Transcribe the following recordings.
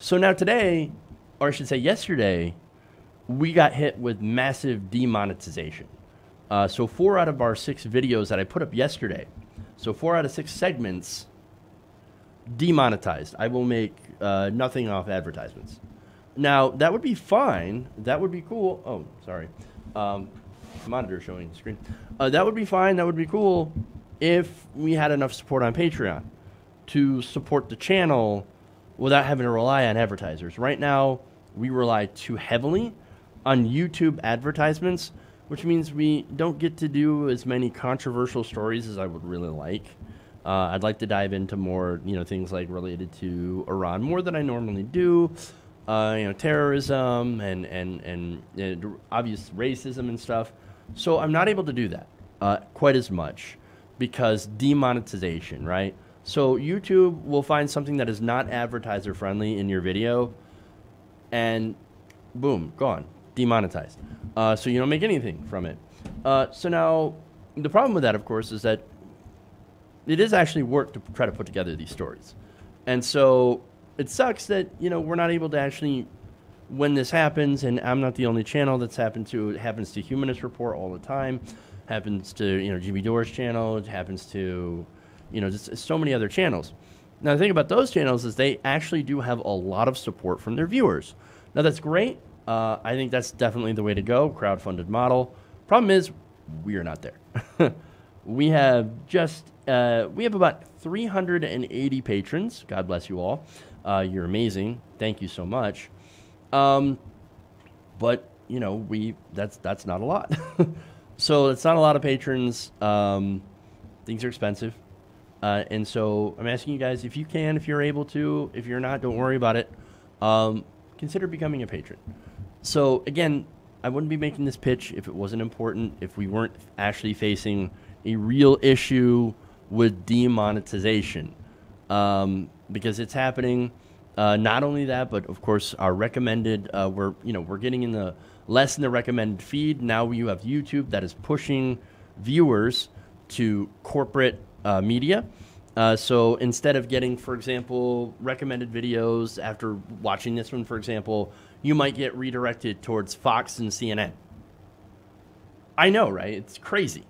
So now today, or I should say yesterday, we got hit with massive demonetization. So 4 out of our 6 videos that I put up yesterday, so 4 out of 6 segments, demonetized. I will make nothing off advertisements. Now, that would be fine. That would be cool. Oh, sorry. Monitor showing the screen. That would be fine. That would be cool if we had enough support on Patreon to support the channel without having to rely on advertisers. Right now, we rely too heavily on YouTube advertisements, which means we don't get to do as many controversial stories as I would really like. I'd like to dive into more, things like related to Iran more than I normally do. Terrorism and obvious racism and stuff. So I'm not able to do that quite as much because demonetization, right? So YouTube will find something that is not advertiser friendly in your video and boom, gone, demonetized. So you don't make anything from it. So now the problem with that, of course, is that it is actually work to try to put together these stories. And so it sucks that, we're not able to actually, when this happens, and I'm not the only channel that's happened to, it happens to Humanist Report all the time, happens to, Jimmy Dore's channel, it happens to, just so many other channels. Now, the thing about those channels is they actually do have a lot of support from their viewers. Now, that's great. I think that's definitely the way to go, crowdfunded model. Problem is, we are not there. We have about 380 patrons. God bless you all. You're amazing. Thank you so much. But that's not a lot. So it's not a lot of patrons. Things are expensive. And so I'm asking you guys, if you can, if you're able to, if you're not, don't worry about it. Consider becoming a patron. So again, I wouldn't be making this pitch if it wasn't important, if we weren't actually facing a real issue with demonetization, because it's happening. Not only that, but of course our recommended, we're getting in the less in the recommended feed. Now you have YouTube that is pushing viewers to corporate media. So instead of getting, for example, recommended videos after watching this one, for example, you might get redirected towards Fox and CNN. I know, right? It's crazy.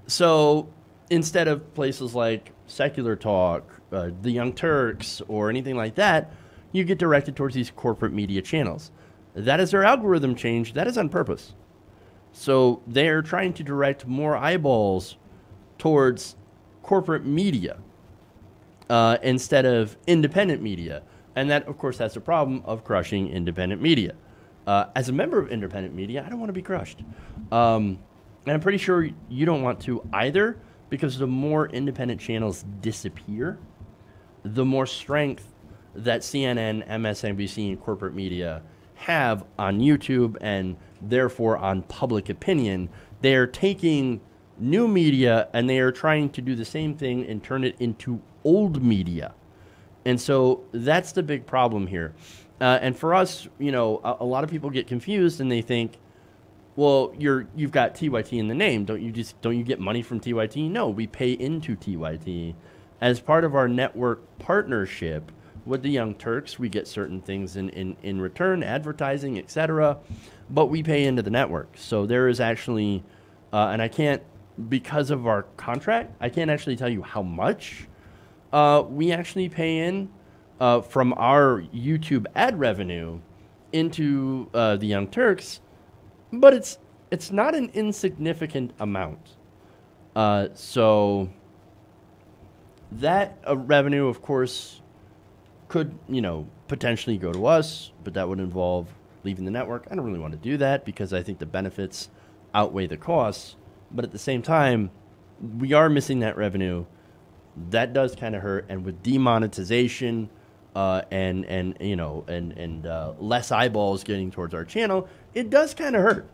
So instead of places like Secular Talk, the Young Turks, or anything like that, you get directed towards these corporate media channels. That is their algorithm change. That is on purpose. So they're trying to direct more eyeballs towards corporate media instead of independent media. And that, of course, has the problem of crushing independent media. As a member of independent media, I don't want to be crushed. And I'm pretty sure you don't want to either, because the more independent channels disappear, the more strength that CNN, MSNBC, and corporate media have on YouTube and therefore on public opinion. They are taking new media and they are trying to do the same thing and turn it into old media. And so that's the big problem here. And for us, a lot of people get confused and they think, well, you've got TYT in the name. Don't you get money from TYT? No, we pay into TYT. As part of our network partnership with the Young Turks, we get certain things in return, advertising, etc. But we pay into the network. So there is actually, and I can't, because of our contract, I can't actually tell you how much we actually pay in from our YouTube ad revenue into the Young Turks. But it's not an insignificant amount. So that revenue, of course, could, potentially go to us, but that would involve leaving the network. I don't really want to do that because I think the benefits outweigh the costs. But at the same time, we are missing that revenue. That does kind of hurt. And with demonetization and less eyeballs getting towards our channel, it does kind of hurt.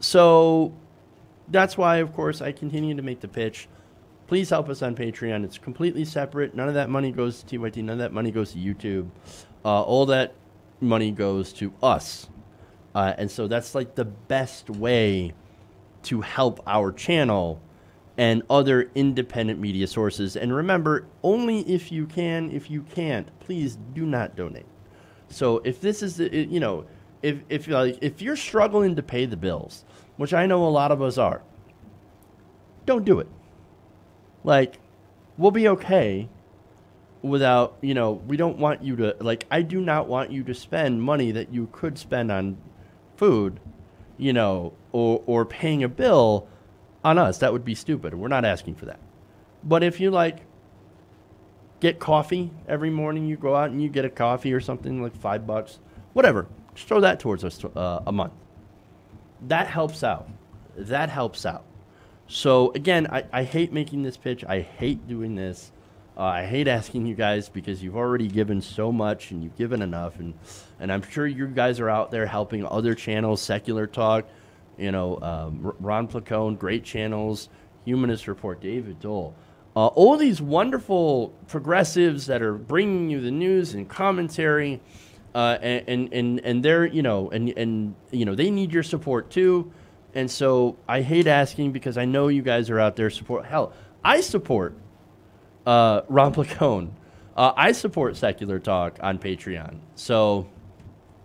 So that's why, of course, I continue to make the pitch. Please help us on Patreon. It's completely separate. None of that money goes to TYT. None of that money goes to YouTube. All that money goes to us. And so that's like the best way to help our channel and other independent media sources. And remember, only if you can. If you can't, please do not donate. So if this is, if you're struggling to pay the bills, which I know a lot of us are, don't do it. Like, we'll be okay without, we don't want you to, like, I do not want you to spend money that you could spend on food, or paying a bill on us. That would be stupid. We're not asking for that. But if you, like, get coffee every morning, you go out and you get a coffee or something, like $5, whatever, just throw that towards us a month. That helps out. That helps out. So, again, I hate making this pitch. I hate doing this. I hate asking you guys because you've already given so much and you've given enough. And I'm sure you guys are out there helping other channels, Secular Talk, Ron Placone, great channels, Humanist Report, David Dole. All these wonderful progressives that are bringing you the news and commentary, and they're, they need your support too. And so I hate asking because I know you guys are out there support. Hell, I support Ron Placone. I support Secular Talk on Patreon. So,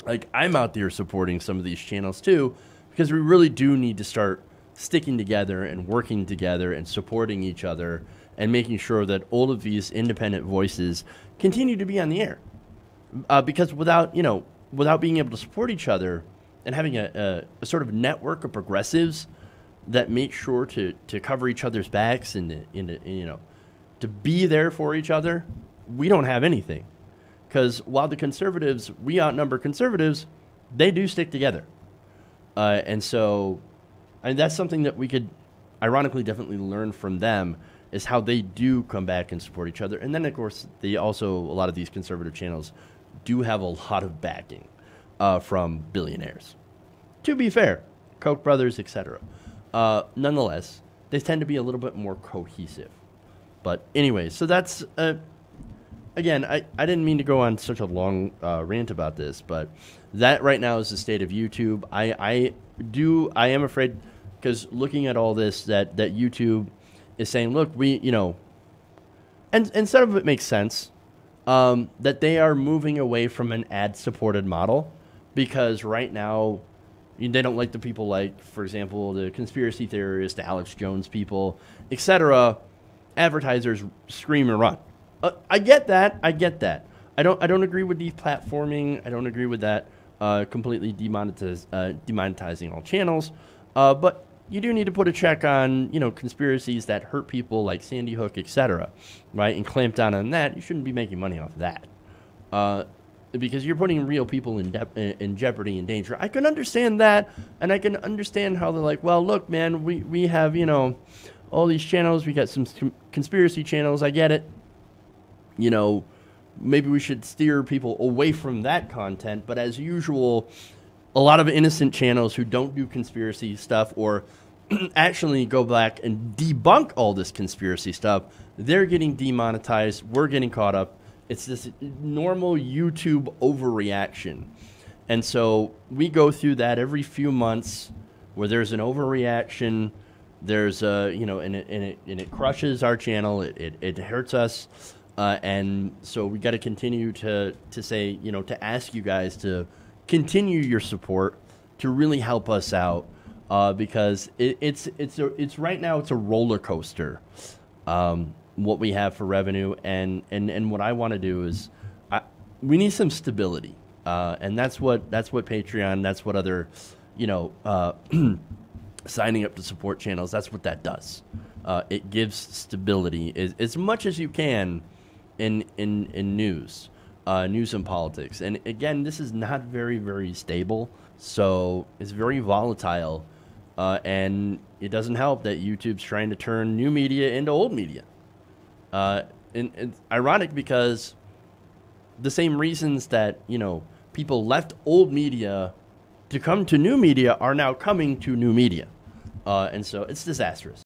like, I'm out there supporting some of these channels too, because we really do need to start sticking together and working together and supporting each other and making sure that all of these independent voices continue to be on the air. Because without being able to support each other and having a sort of network of progressives that make sure to cover each other's backs and to be there for each other, we don't have anything. Because while the conservatives, we outnumber conservatives, they do stick together. And that's something that we could, ironically, definitely learn from them, is how they do come back and support each other. And then, of course, a lot of these conservative channels do have a lot of backing from billionaires. To be fair, Koch brothers, etc. Nonetheless, they tend to be a little bit more cohesive. But anyway, so that's, again, I didn't mean to go on such a long rant about this, but that right now is the state of YouTube. I am afraid, because looking at all this, that YouTube is saying, look, and some of it makes sense, that they are moving away from an ad-supported model, because right now they don't like the people like, for example, the conspiracy theorists, the Alex Jones people, etc. Advertisers scream and run. I get that. I don't agree with deplatforming. I don't agree with that completely demonetizing all channels. But you do need to put a check on, conspiracies that hurt people like Sandy Hook, etc., right? And clamp down on that. You shouldn't be making money off of that, because you're putting real people in jeopardy and danger. I can understand that, and I can understand how they're like, well, look, man, we have, all these channels. We got some conspiracy channels. I get it. Maybe we should steer people away from that content. But as usual, a lot of innocent channels who don't do conspiracy stuff or actually go back and debunk all this conspiracy stuff, they're getting demonetized. We're getting caught up. It's this normal YouTube overreaction. And so we go through that every few months where there's an overreaction. There's and it crushes our channel. It hurts us. And so we got to continue to say, to ask you guys to continue your support, to really help us out, because it's right now it's a roller coaster, what we have for revenue, and what I want to do is we need some stability, and that's what Patreon, that's what other signing up to support channels, that's what that does. It gives stability as much as you can in news. News and politics. And again, this is not very, very stable. So it's very volatile. And it doesn't help that YouTube's trying to turn new media into old media. And it's ironic because the same reasons that, people left old media to come to new media are now coming to new media. And so it's disastrous.